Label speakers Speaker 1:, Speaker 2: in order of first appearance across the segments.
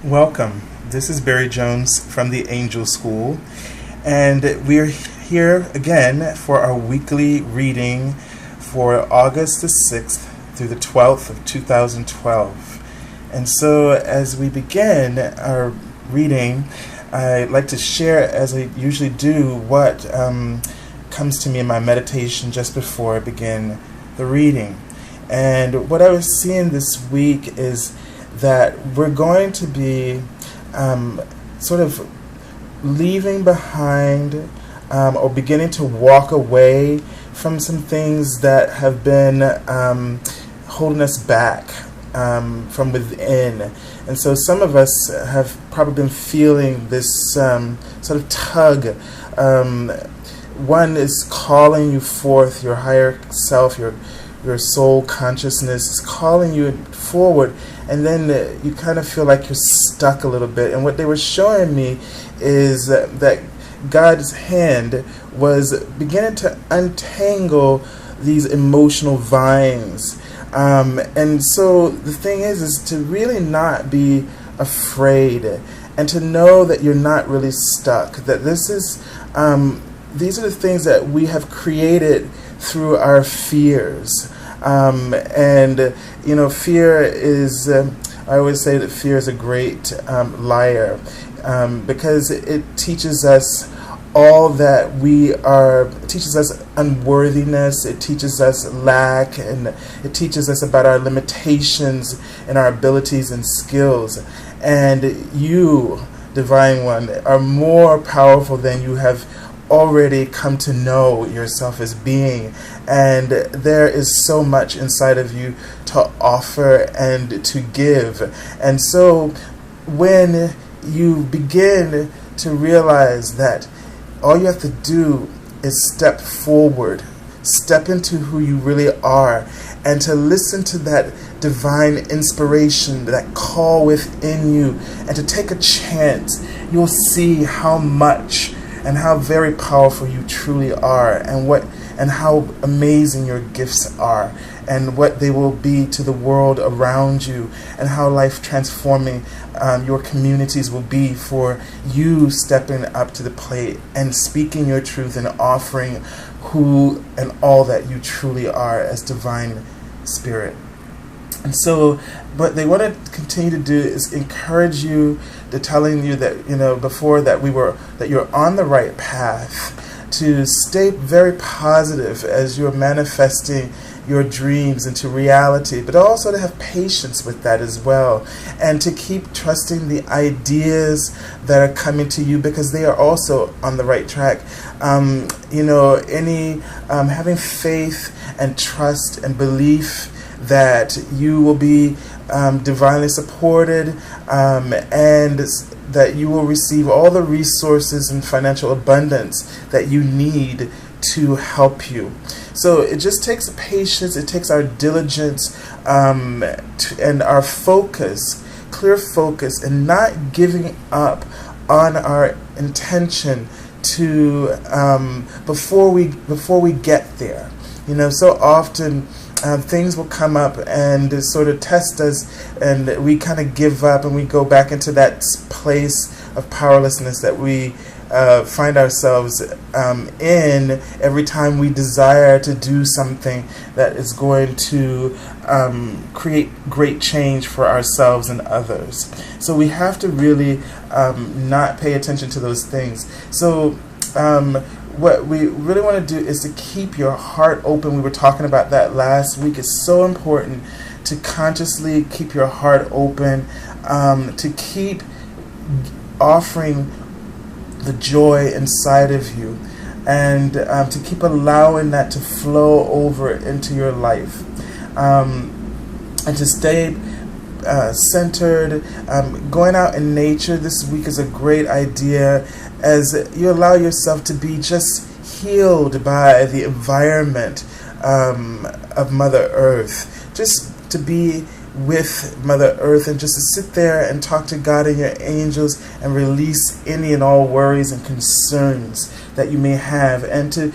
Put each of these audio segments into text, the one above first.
Speaker 1: Welcome. This is Barry Jones from the Angel School, and we're here again for our weekly reading for August the 6th through the 12th of 2012. And so, as we begin our reading, I'd like to share, as I usually do, what comes to me in my meditation just before I begin the reading. And what I was seeing this week is that we're going to be sort of leaving behind or beginning to walk away from some things that have been holding us back from within. And so some of us have probably been feeling this sort of tug. One is calling you forth, your higher self, your soul consciousness is calling you forward, and then you kind of feel like you're stuck a little bit. And what they were showing me is that God's hand was beginning to untangle these emotional vines. And so the thing is to really not be afraid and to know that you're not really stuck, that this is these are the things that we have created through our fears. And fear is, I always say that fear is a great liar, because it teaches us all that we are. It teaches us unworthiness, it teaches us lack, and it teaches us about our limitations and our abilities and skills. And you, Divine One, are more powerful than you have already come to know yourself as being, and there is so much inside of you to offer and to give. And so when you begin to realize that all you have to do is step forward, step into who you really are, and to listen to that divine inspiration, that call within you, and to take a chance, you'll see how much and how very powerful you truly are, and how amazing your gifts are, and what they will be to the world around you, and how life transforming your communities will be for you stepping up to the plate and speaking your truth and offering who and all that you truly are as divine spirit. And so what they want to continue to do is encourage you, to telling you that, before that that you're on the right path, to stay very positive as you're manifesting your dreams into reality, but also to have patience with that as well, and to keep trusting the ideas that are coming to you, because they are also on the right track. Having faith and trust and belief that you will be divinely supported, and that you will receive all the resources and financial abundance that you need to help you. So it just takes patience, it takes our diligence, and our focus, clear focus, and not giving up on our intention to before we get there. So often things will come up and sort of test us, and we kind of give up, and we go back into that place of powerlessness that we find ourselves in every time we desire to do something that is going to create great change for ourselves and others. So we have to really not pay attention to those things. So what we really want to do is to keep your heart open. We were talking about that last week. It's so important to consciously keep your heart open, to keep offering the joy inside of you, and to keep allowing that to flow over into your life, and to stay centered. Going out in nature this week is a great idea, as you allow yourself to be just healed by the environment of Mother Earth. Just to be with Mother Earth, and just to sit there and talk to God and your angels and release any and all worries and concerns that you may have, and to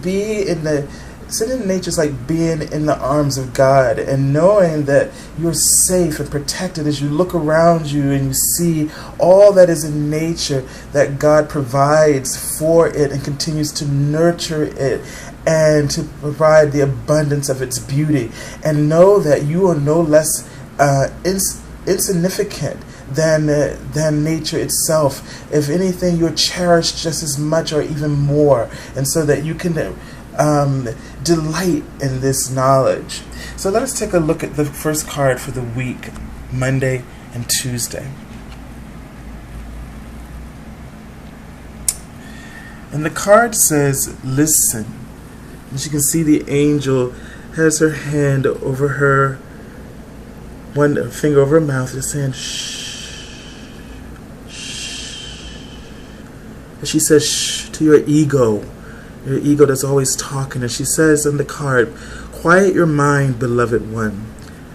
Speaker 1: be in the Sitting in nature is like being in the arms of God and knowing that you're safe and protected as you look around you and you see all that is in nature that God provides for it and continues to nurture it and to provide the abundance of its beauty. And know that you are no less insignificant than nature itself. If anything, you're cherished just as much or even more. And so that you can delight in this knowledge. So let us take a look at the first card for the week, Monday and Tuesday. And the card says, listen. As you can see, the angel has her hand over her, one finger over her mouth, just saying, shh, shh. And she says, shh, to your ego that's always talking. And she says on the card, quiet your mind, beloved one,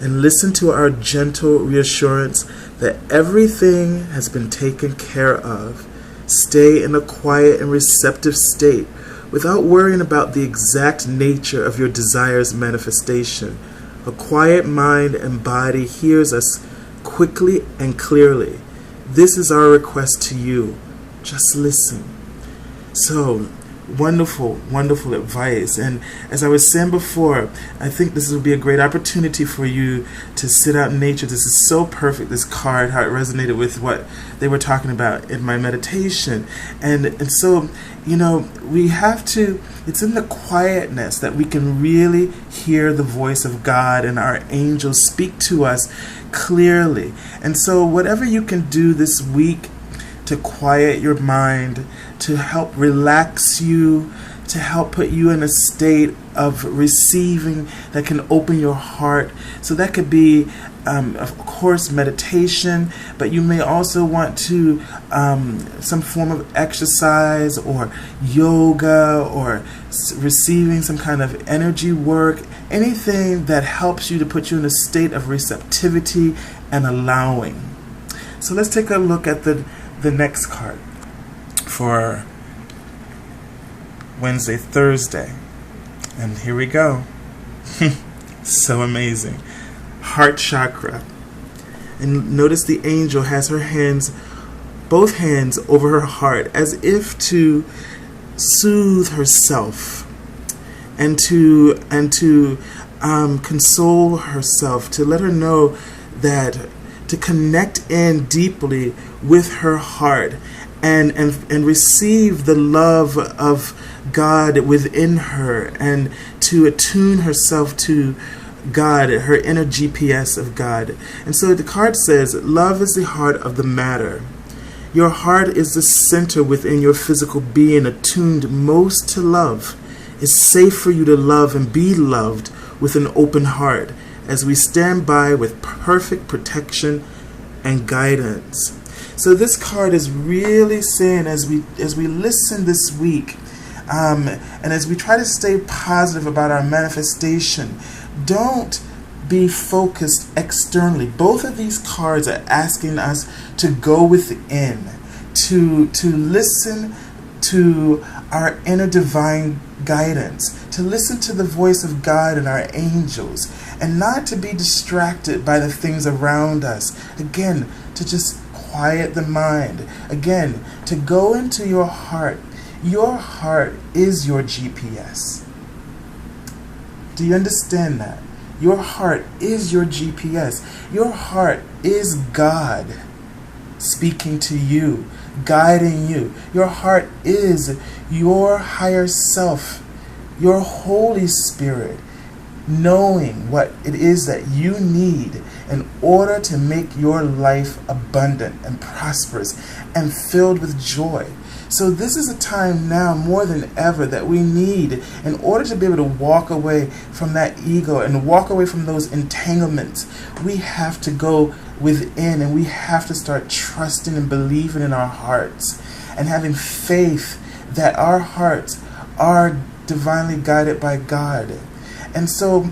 Speaker 1: and listen to our gentle reassurance that everything has been taken care of. Stay in a quiet and receptive state without worrying about the exact nature of your desire's manifestation. A quiet mind and body hears us quickly and clearly. This is our request to you. Just listen. So, wonderful, wonderful advice. And as I was saying before, I think this would be a great opportunity for you to sit out in nature. This is so perfect, this card, how it resonated with what they were talking about in my meditation. And so, we have to, it's in the quietness that we can really hear the voice of God and our angels speak to us clearly. And so whatever you can do this week to quiet your mind, to help relax you, to help put you in a state of receiving that can open your heart. So that could be, of course, meditation, but you may also want to some form of exercise or yoga or receiving some kind of energy work, anything that helps you to put you in a state of receptivity and allowing. So let's take a look at the next card for Wednesday, Thursday. And here we go. So amazing. Heart chakra. And notice the angel has her hands, both hands over her heart, as if to soothe herself and to console herself, to let her know that to connect in deeply with her heart and receive the love of God within her and to attune herself to God, her inner GPS of God. And so the card says, love is the heart of the matter. Your heart is the center within your physical being, attuned most to love. It's safe for you to love and be loved with an open heart as we stand by with perfect protection and guidance. So this card is really saying, as we listen this week, and as we try to stay positive about our manifestation, don't be focused externally. Both of these cards are asking us to go within, to listen to our inner divine guidance, to listen to the voice of God and our angels, and not to be distracted by the things around us. Again, to just quiet the mind. Again, to go into your heart. Your heart is your GPS. Do you understand that? Your heart is your GPS. Your heart is God speaking to you, guiding you. Your heart is your higher self, your Holy Spirit, knowing what it is that you need in order to make your life abundant and prosperous and filled with joy. So this is a time now more than ever that we need, in order to be able to walk away from that ego and walk away from those entanglements, we have to go within and we have to start trusting and believing in our hearts and having faith that our hearts are divinely guided by God. And so,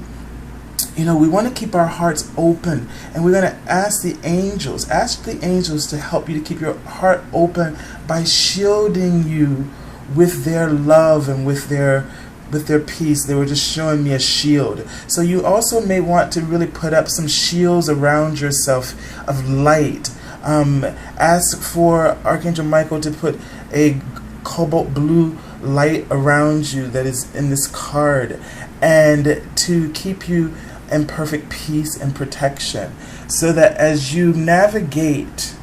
Speaker 1: we want to keep our hearts open, and we're going to ask the angels to help you to keep your heart open by shielding you with their love and with their with their peace. They were just showing me a shield. So you also may want to really put up some shields around yourself of light. Ask for Archangel Michael to put a cobalt blue light around you that is in this card, and to keep you in perfect peace and protection, so that as you navigate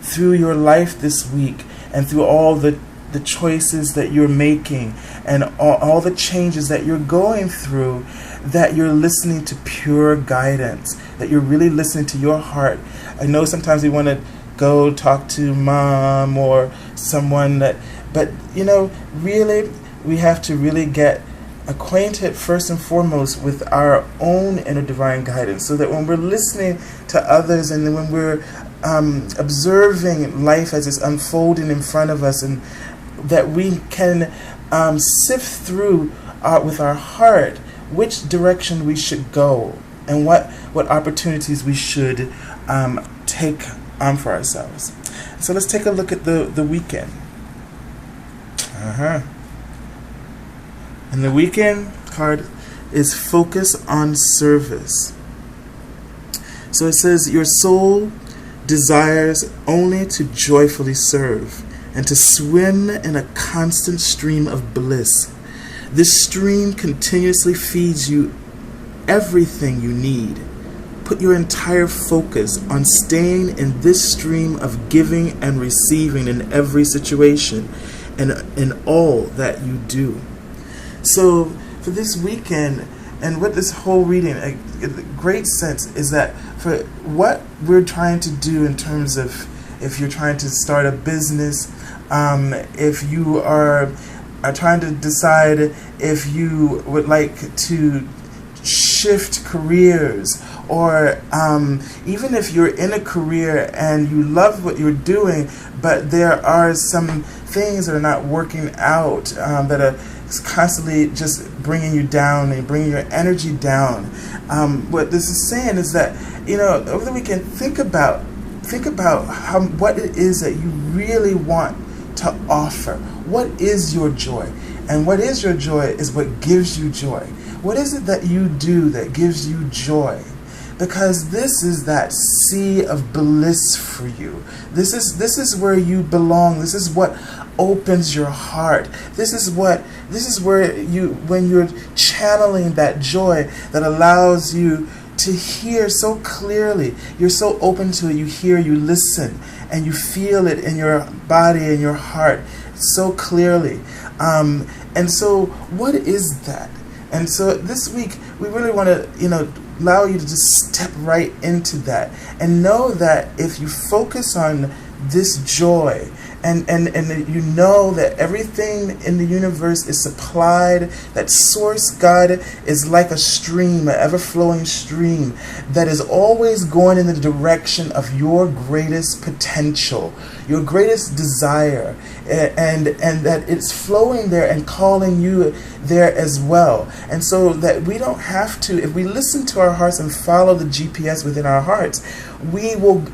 Speaker 1: through your life this week and through all the choices that you're making and all the changes that you're going through, that you're listening to pure guidance, that you're really listening to your heart. I know sometimes we want to go talk to mom or someone but really we have to really get acquainted first and foremost with our own inner divine guidance, so that when we're listening to others and then when we're observing life as it's unfolding in front of us, and that we can sift through with our heart which direction we should go and what opportunities we should take on for ourselves. So let's take a look at the weekend. And the weekend card is focus on service. So it says, your soul desires only to joyfully serve and to swim in a constant stream of bliss. This stream continuously feeds you everything you need. Put your entire focus on staying in this stream of giving and receiving in every situation and in all that you do. So for this weekend, and what this whole reading, a great sense is that for what we're trying to do in terms of, if you're trying to start a business, if you are trying to decide if you would like to shift careers, or even if you're in a career and you love what you're doing, but there are some things that are not working out, that are constantly just bringing you down and bringing your energy down. What this is saying is that, over the weekend, think about what it is that you really want to offer. What is your joy? And what is your joy is what gives you joy. What is it that you do that gives you joy? Because this is that sea of bliss for you. This is where you belong. This is what opens your heart. This is where you, when you're channeling that joy that allows you to hear so clearly, you're so open to it, you hear, you listen, and you feel it in your body and your heart so clearly. And so what is that? And so this week, we really want to, allow you to just step right into that and know that if you focus on this joy, and you know that everything in the universe is supplied, that Source God is like a stream, an ever-flowing stream that is always going in the direction of your greatest potential, your greatest desire, and that it's flowing there and calling you there as well. And so that we don't have to, if we listen to our hearts and follow the GPS within our hearts, we will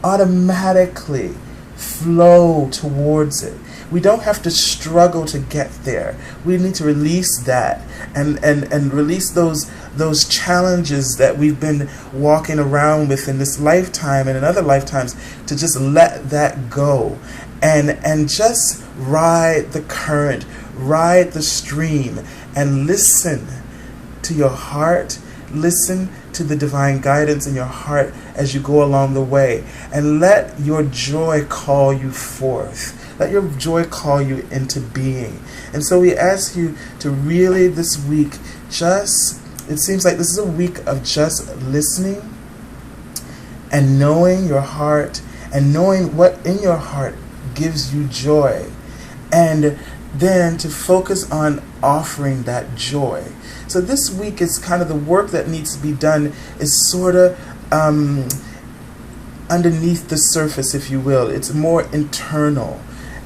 Speaker 1: automatically flow towards it. We don't have to struggle to get there. We need to release that and release those challenges that we've been walking around with in this lifetime and in other lifetimes, to just let that go and just ride the current, ride the stream, and listen to your heart. Listen to the divine guidance in your heart as you go along the way, and let your joy call you forth. Let your joy call you into being. And so we ask you to really this week, it seems like this is a week of just listening and knowing your heart and knowing what in your heart gives you joy, and then to focus on offering that joy. So this week is kind of the work that needs to be done is sort of underneath the surface, if you will. It's more internal.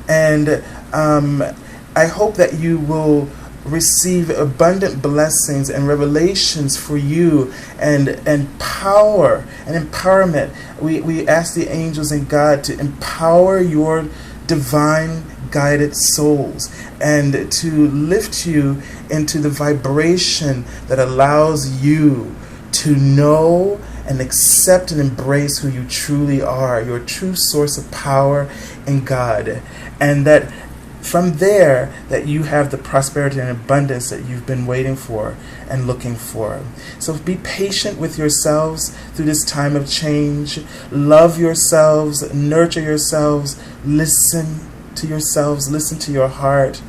Speaker 1: And I hope that you will receive abundant blessings and revelations for you, and power and empowerment. We ask the angels and God to empower your divine guided souls, and to lift you into the vibration that allows you to know and accept and embrace who you truly are, your true source of power in God. And that from there, that you have the prosperity and abundance that you've been waiting for and looking for. So be patient with yourselves through this time of change. Love yourselves, nurture yourselves, listen to yourselves, listen to your heart.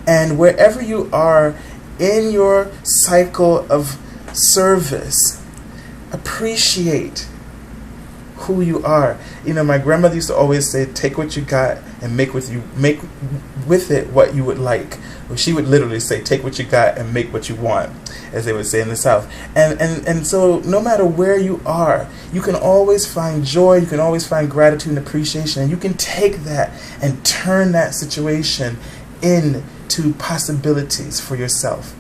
Speaker 1: And wherever you are in your cycle of service, appreciate who you are. My grandmother used to always say, take what you got and make with it what you would like. Well, she would literally say, take what you got and make what you want, as they would say in the South. And so no matter where you are, you can always find joy, you can always find gratitude and appreciation, and you can take that and turn that situation into possibilities for yourself.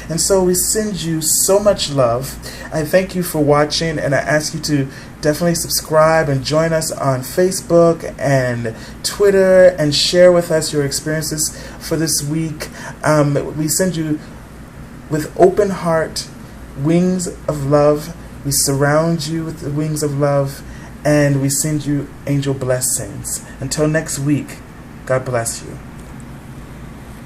Speaker 1: And so we send you so much love. I thank you for watching, and I ask you to definitely subscribe and join us on Facebook and Twitter and share with us your experiences for this week. We send you with open heart, wings of love. We surround you with the wings of love, and we send you angel blessings. Until next week, God bless you.